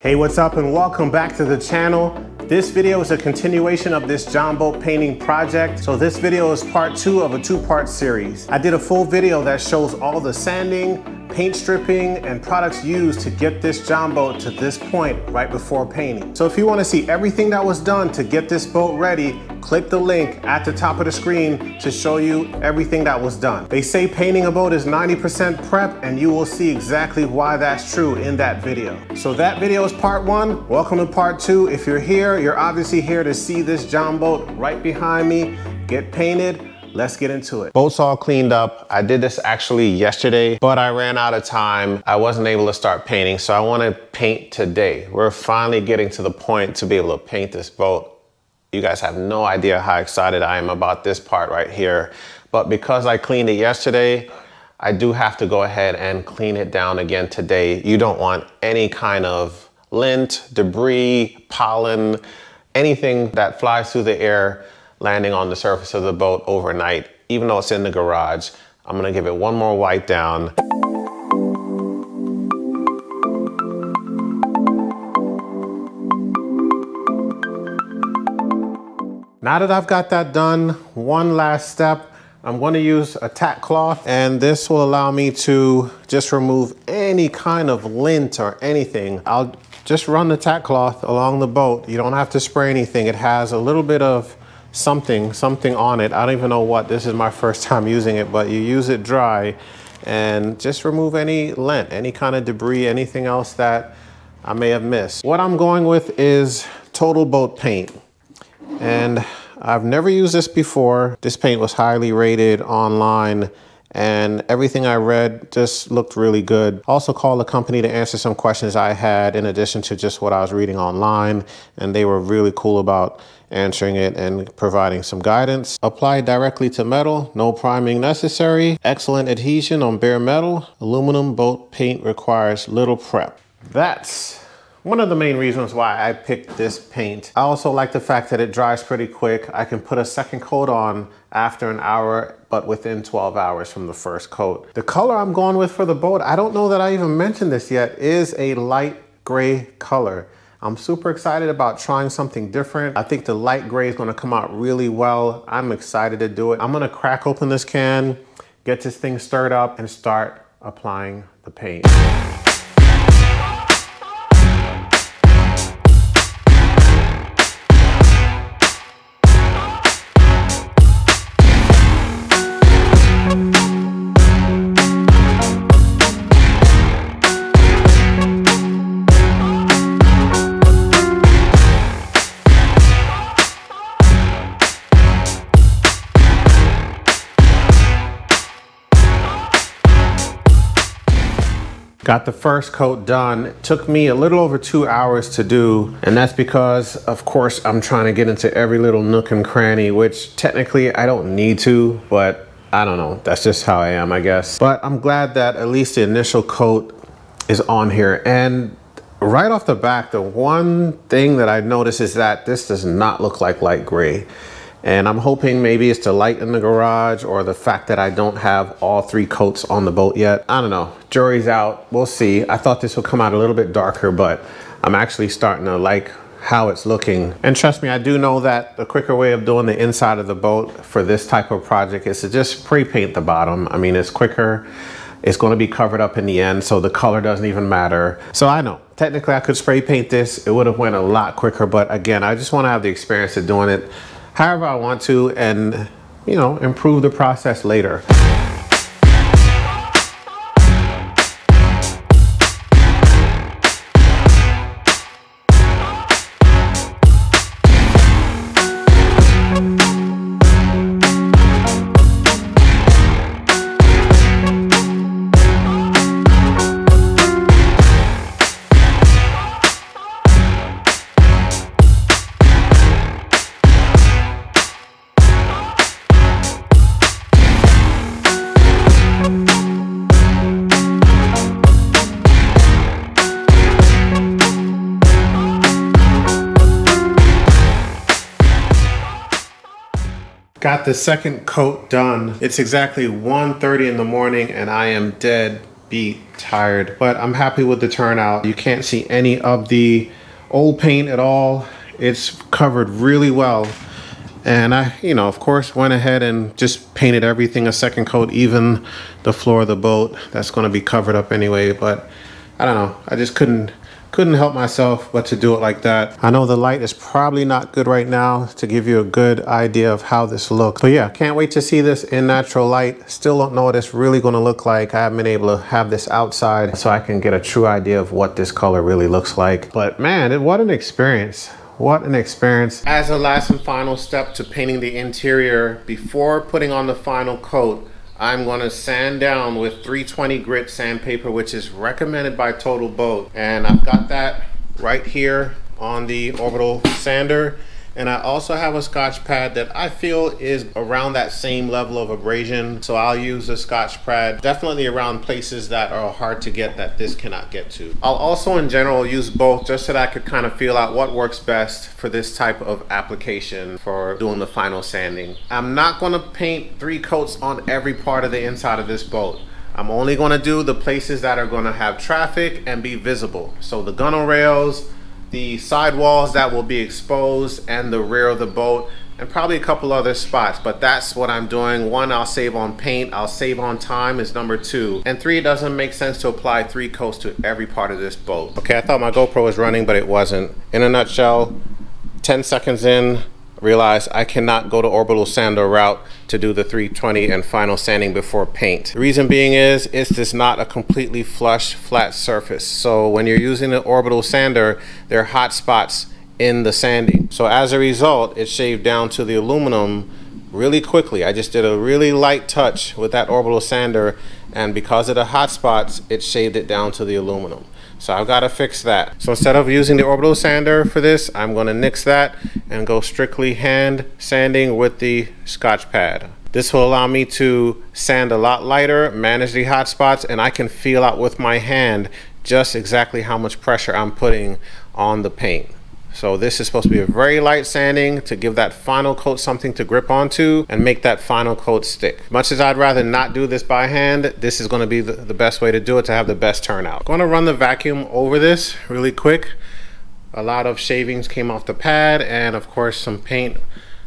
Hey, what's up and welcome back to the channel. This video is a continuation of this John boat painting project. So this video is part 2 of a 2-part series. I did a full video that shows all the sanding, paint stripping, and products used to get this John boat to this point right before painting. So if you want to see everything that was done to get this boat ready, click the link at the top of the screen to show you everything that was done. They say painting a boat is 90% prep, and you will see exactly why that's true in that video. So that video is part 1. Welcome to part 2. If you're here, you're obviously here to see this John boat right behind me get painted. Let's get into it. Boat's all cleaned up. I did this actually yesterday, but I ran out of time. I wasn't able to start painting, so I want to paint today. We're finally getting to the point to be able to paint this boat. You guys have no idea how excited I am about this part right here. But because I cleaned it yesterday, I do have to go ahead and clean it down again today. You don't want any kind of lint, debris, pollen, anything that flies through the air landing on the surface of the boat overnight. Even though it's in the garage, I'm gonna give it one more wipe down. Now that I've got that done, one last step, I'm going to use a tack cloth, and this will allow me to just remove any kind of lint or anything. I'll just run the tack cloth along the boat. You don't have to spray anything. It has a little bit of something on it. I don't even know what. This is my first time using it, but you use it dry and just remove any lint, any kind of debris, anything else that I may have missed. What I'm going with is Total Boat Paint. And I've never used this before. This paint was highly rated online, and everything I read just looked really good. Also called the company to answer some questions I had in addition to just what I was reading online, and they were really cool about answering it and providing some guidance. Applied directly to metal, no priming necessary. Excellent adhesion on bare metal. Aluminum boat paint requires little prep. That's one of the main reasons why I picked this paint. I also like the fact that it dries pretty quick. I can put a second coat on after an hour, but within 12 hours from the first coat. The color I'm going with for the boat, I don't know that I even mentioned this yet, is a light gray color. I'm super excited about trying something different. I think the light gray is gonna come out really well. I'm excited to do it. I'm gonna crack open this can, get this thing stirred up, and start applying the paint. Got the first coat done. It took me a little over 2 hours to do, and that's because, of course, I'm trying to get into every little nook and cranny, which technically I don't need to, but I don't know. That's just how I am, I guess. But I'm glad that at least the initial coat is on here. And right off the back, the one thing that I noticed is that this does not look like light gray. And I'm hoping maybe it's the light in the garage or the fact that I don't have all 3 coats on the boat yet. I don't know, jury's out, we'll see. I thought this would come out a little bit darker, but I'm actually starting to like how it's looking. And trust me, I do know that the quicker way of doing the inside of the boat for this type of project is to just spray paint the bottom. I mean, it's quicker. It's going to be covered up in the end, so the color doesn't even matter. So I know, technically I could spray paint this. It would have went a lot quicker, but again, I just want to have the experience of doing it however I want to, and you know, improve the process later. Got the second coat done. It's exactly 1:30 in the morning and I am dead beat, tired, but I'm happy with the turnout. You can't see any of the old paint at all. It's covered really well. And I, of course, went ahead and just painted everything a second coat, even the floor of the boat. That's going to be covered up anyway, but I don't know. I just couldn't help myself but to do it like that. I know the light is probably not good right now to give you a good idea of how this looks. But yeah, can't wait to see this in natural light. Still don't know what it's really going to look like. I haven't been able to have this outside so I can get a true idea of what this color really looks like. But man, what an experience. What an experience. As a last and final step to painting the interior, before putting on the final coat, I'm going to sand down with 320 grit sandpaper, which is recommended by Total Boat. And I've got that right here on the orbital sander. And I also have a Scotch pad that I feel is around that same level of abrasion. So I'll use a Scotch pad definitely around places that are hard to get that this cannot get to. I'll also in general use both just so that I could kind of feel out what works best for this type of application for doing the final sanding. I'm not going to paint 3 coats on every part of the inside of this boat. I'm only going to do the places that are going to have traffic and be visible. So the gunnel rails, the sidewalls that will be exposed, and the rear of the boat, and probably a couple other spots. But that's what I'm doing. 1, I'll save on paint. I'll save on time is number 2. And 3, it doesn't make sense to apply 3 coats to every part of this boat. Okay, I thought my GoPro was running, but it wasn't. In a nutshell, 10 seconds in, realized I cannot go the orbital sander route to do the 320 and final sanding before paint. The reason being is it's just not a completely flush flat surface. So when you're using the orbital sander, there are hot spots in the sanding. So as a result, it shaved down to the aluminum really quickly. I just did a really light touch with that orbital sander, and because of the hot spots, it shaved it down to the aluminum. So I've got to fix that. So instead of using the orbital sander for this, I'm going to nix that and go strictly hand sanding with the Scotch pad. This will allow me to sand a lot lighter, manage the hot spots, and I can feel out with my hand just exactly how much pressure I'm putting on the paint. So this is supposed to be a very light sanding to give that final coat something to grip onto and make that final coat stick. Much as I'd rather not do this by hand, this is going to be the best way to do it to have the best turnout. I'm going to run the vacuum over this really quick. A lot of shavings came off the pad, and of course some paint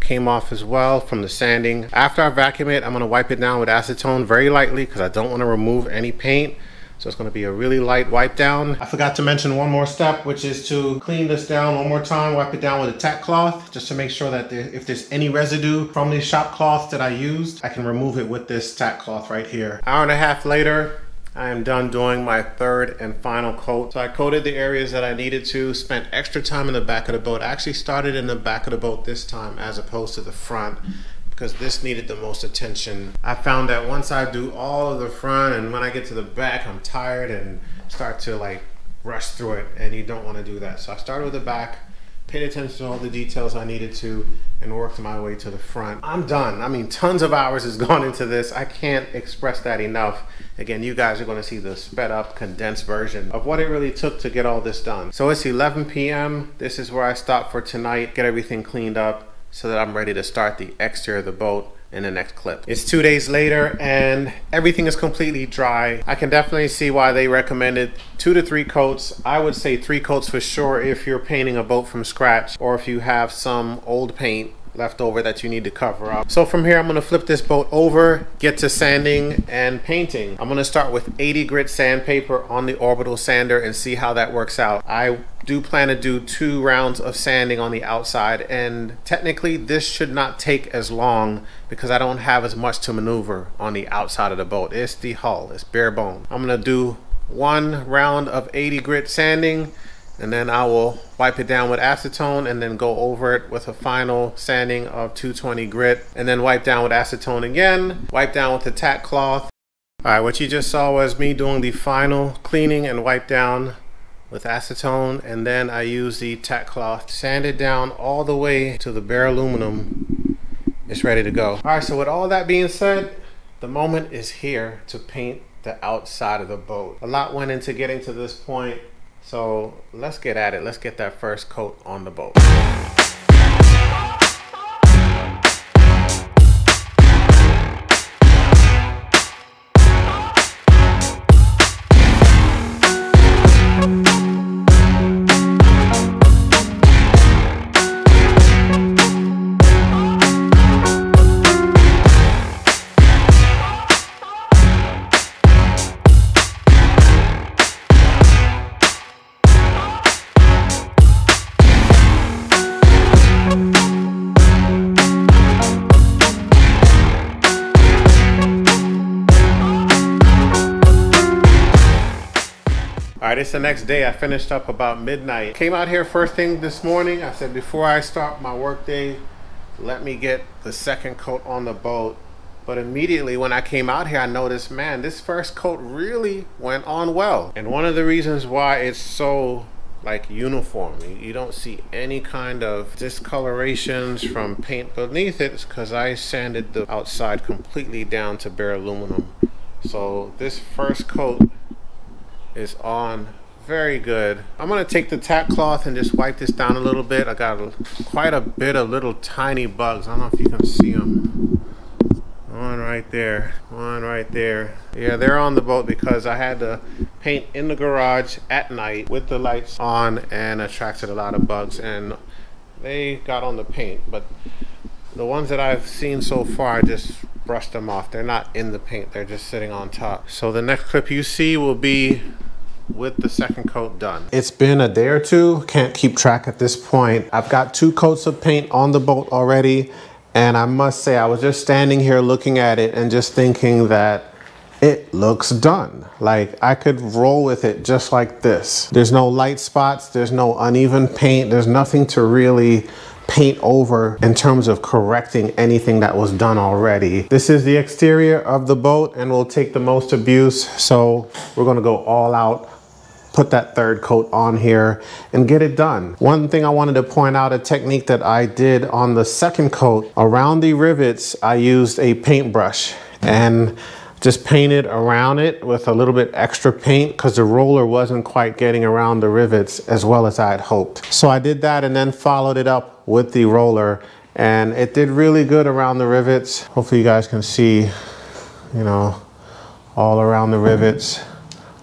came off as well from the sanding. After I vacuum it, I'm going to wipe it down with acetone very lightly because I don't want to remove any paint. So it's going to be a really light wipe down. I forgot to mention one more step, which is to clean this down one more time, wipe it down with a tack cloth, just to make sure that if there's any residue from the shop cloth that I used, I can remove it with this tack cloth right here. Hour and a half later, I am done doing my 3rd and final coat. So I coated the areas that I needed to, spent extra time in the back of the boat. I actually started in the back of the boat this time as opposed to the front, because this needed the most attention. I found that once I do all of the front and when I get to the back, I'm tired and start to like rush through it, and you don't want to do that. So I started with the back, paid attention to all the details I needed to, and worked my way to the front. I'm done. I mean, tons of hours has gone into this. I can't express that enough. Again, you guys are going to see the sped up, condensed version of what it really took to get all this done. So it's 11 p.m. This is where I stopped for tonight, get everything cleaned up, so that I'm ready to start the exterior of the boat in the next clip. It's 2 days later and everything is completely dry. I can definitely see why they recommended 2 to 3 coats. I would say 3 coats for sure if you're painting a boat from scratch, or if you have some old paint left over that you need to cover up. So from here, I'm going to flip this boat over, get to sanding and painting. I'm going to start with 80 grit sandpaper on the orbital sander and see how that works out. I do plan to do 2 rounds of sanding on the outside, and technically this should not take as long because I don't have as much to maneuver on the outside of the boat. It's the hull, it's bare bone. I'm going to do 1 round of 80 grit sanding, and then I will wipe it down with acetone and then go over it with a final sanding of 220 grit, and then wipe down with acetone again, wipe down with the tack cloth. All right, what you just saw was me doing the final cleaning and wipe down with acetone, and then I use the tack cloth, sand it down all the way to the bare aluminum. It's ready to go. All right, so with all that being said, the moment is here to paint the outside of the boat. A lot went into getting to this point. So let's get at it. Let's get that first coat on the boat. right, it's the next day. I finished up about midnight. Came out here first thing this morning. I said before I start my work day, let me get the second coat on the boat. But immediately when I came out here, I noticed, man, this first coat really went on well. And one of the reasons why it's so like uniform, you don't see any kind of discolorations from paint beneath it, is because I sanded the outside completely down to bare aluminum. So this first coat is on very good. I'm gonna take the tack cloth and just wipe this down a little bit. I got quite a bit of little tiny bugs. I don't know if you can see them. One right there, one right there. Yeah, they're on the boat because I had to paint in the garage at night with the lights on and attracted a lot of bugs, and they got on the paint. But the ones that I've seen so far, I just brushed them off. They're not in the paint, they're just sitting on top. So the next clip you see will be with the second coat done. It's been a day or two, can't keep track at this point. I've got 2 coats of paint on the boat already, and I must say I was just standing here looking at it and just thinking that it looks done. Like I could roll with it just like this. There's no light spots, there's no uneven paint, there's nothing to really paint over in terms of correcting anything that was done already. This is the exterior of the boat and will take the most abuse, so we're gonna go all out, put that third coat on here and get it done. One thing I wanted to point out, a technique that I did on the second coat, around the rivets I used a paintbrush and just painted around it with a little bit extra paint because the roller wasn't quite getting around the rivets as well as I had hoped. So I did that and then followed it up with the roller, and it did really good around the rivets. Hopefully you guys can see, you know, all around the rivets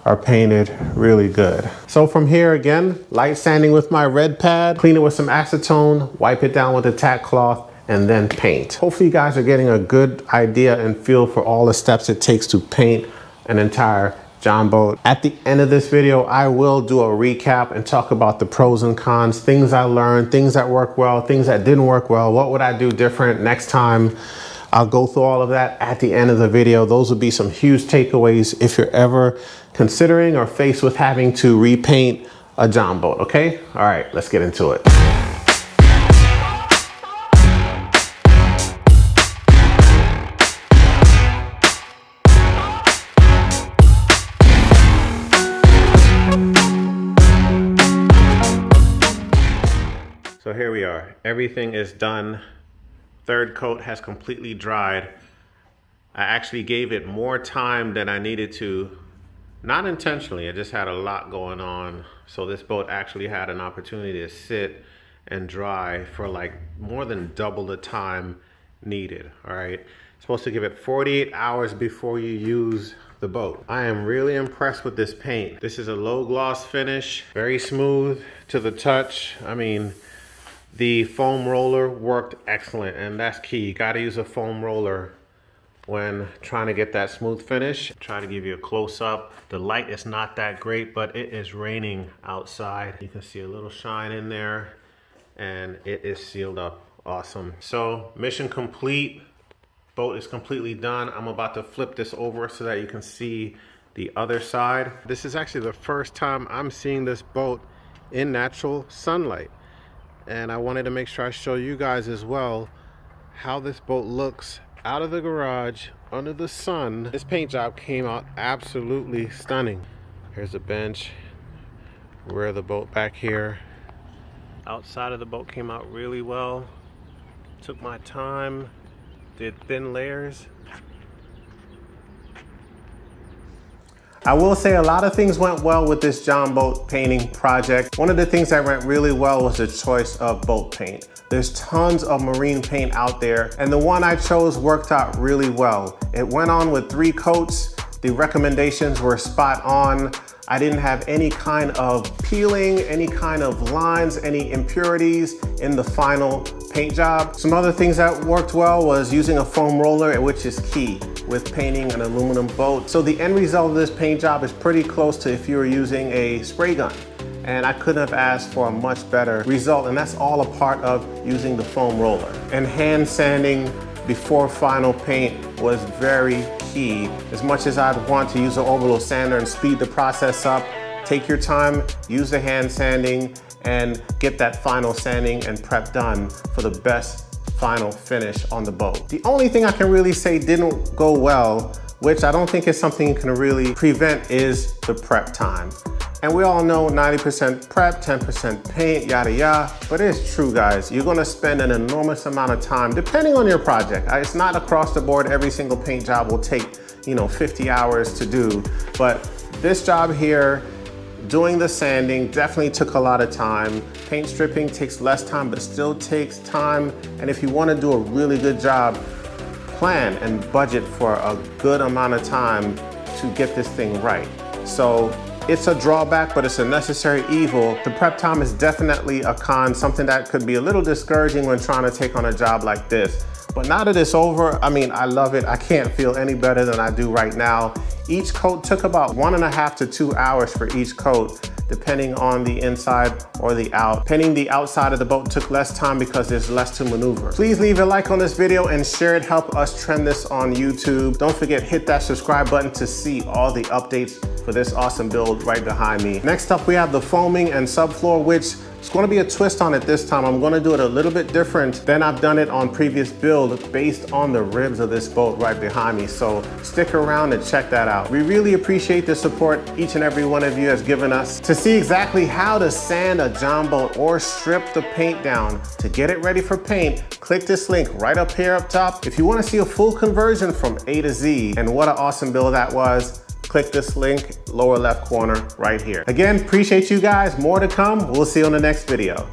are painted really good. So from here again, light sanding with my red pad, clean it with some acetone, wipe it down with a tack cloth, and then paint. Hopefully you guys are getting a good idea and feel for all the steps it takes to paint an entire John boat. At the end of this video, I will do a recap and talk about the pros and cons, things I learned, things that worked well, things that didn't work well, what would I do different next time. I'll go through all of that at the end of the video. Those would be some huge takeaways if you're ever considering or faced with having to repaint a John boat, okay? All right, let's get into it. So here we are, everything is done. Third coat has completely dried. I actually gave it more time than I needed to, not intentionally, I just had a lot going on. So this boat actually had an opportunity to sit and dry for like more than double the time needed, all right? Supposed to give it 48 hours before you use the boat. I am really impressed with this paint. This is a low gloss finish, very smooth to the touch. I mean, the foam roller worked excellent, and that's key. You gotta use a foam roller when trying to get that smooth finish. Try to give you a close-up. The light is not that great, but it is raining outside. You can see a little shine in there, and it is sealed up awesome. So mission complete. Boat is completely done. I'm about to flip this over so that you can see the other side. This is actually the first time I'm seeing this boat in natural sunlight. And I wanted to make sure I show you guys as well how this boat looks out of the garage under the sun. This paint job came out absolutely stunning. Here's the bench, rear of the boat back here. Outside of the boat came out really well. Took my time, did thin layers. I will say a lot of things went well with this John boat painting project. One of the things that went really well was the choice of boat paint. There's tons of marine paint out there, and the one I chose worked out really well. It went on with 3 coats. The recommendations were spot on. I didn't have any kind of peeling, any kind of lines, any impurities in the final paint job. Some other things that worked well was using a foam roller, which is key with painting an aluminum boat. So the end result of this paint job is pretty close to if you were using a spray gun. And I couldn't have asked for a much better result, and that's all a part of using the foam roller. And hand sanding before final paint was very key. As much as I'd want to use an orbital sander and speed the process up, Take your time, use the hand sanding, and get that final sanding and prep done for the best final finish on the boat. The only thing I can really say didn't go well, which I don't think is something you can really prevent, is the prep time. And we all know 90% prep, 10% paint, yada yada, but it's true guys, you're gonna spend an enormous amount of time depending on your project. It's not across the board, every single paint job will take 50 hours to do, but this job here, doing the sanding definitely took a lot of time. Paint stripping takes less time, but still takes time. And if you want to do a really good job, plan and budget for a good amount of time to get this thing right. So it's a drawback, but it's a necessary evil. The prep time is definitely a con, something that could be a little discouraging when trying to take on a job like this. But now that it's over, I mean, I love it. I can't feel any better than I do right now. Each coat took about 1.5 to 2 hours for each coat, depending on the inside or the out. Painting the outside of the boat took less time because there's less to maneuver. Please leave a like on this video and share it, help us trend this on YouTube. Don't forget, hit that subscribe button to see all the updates for this awesome build right behind me. Next up, we have the foaming and subfloor, which it's going to be a twist on it this time. I'm going to do it a little bit different than I've done it on previous build based on the ribs of this boat right behind me. So stick around and check that out. We really appreciate the support each and every one of you has given us. To see exactly how to sand a John boat or strip the paint down to get it ready for paint, click this link right up here up top. If you want to see a full conversion from A to Z and what an awesome build that was, click this link, lower left corner right here. Again, appreciate you guys. More to come. We'll see you on the next video.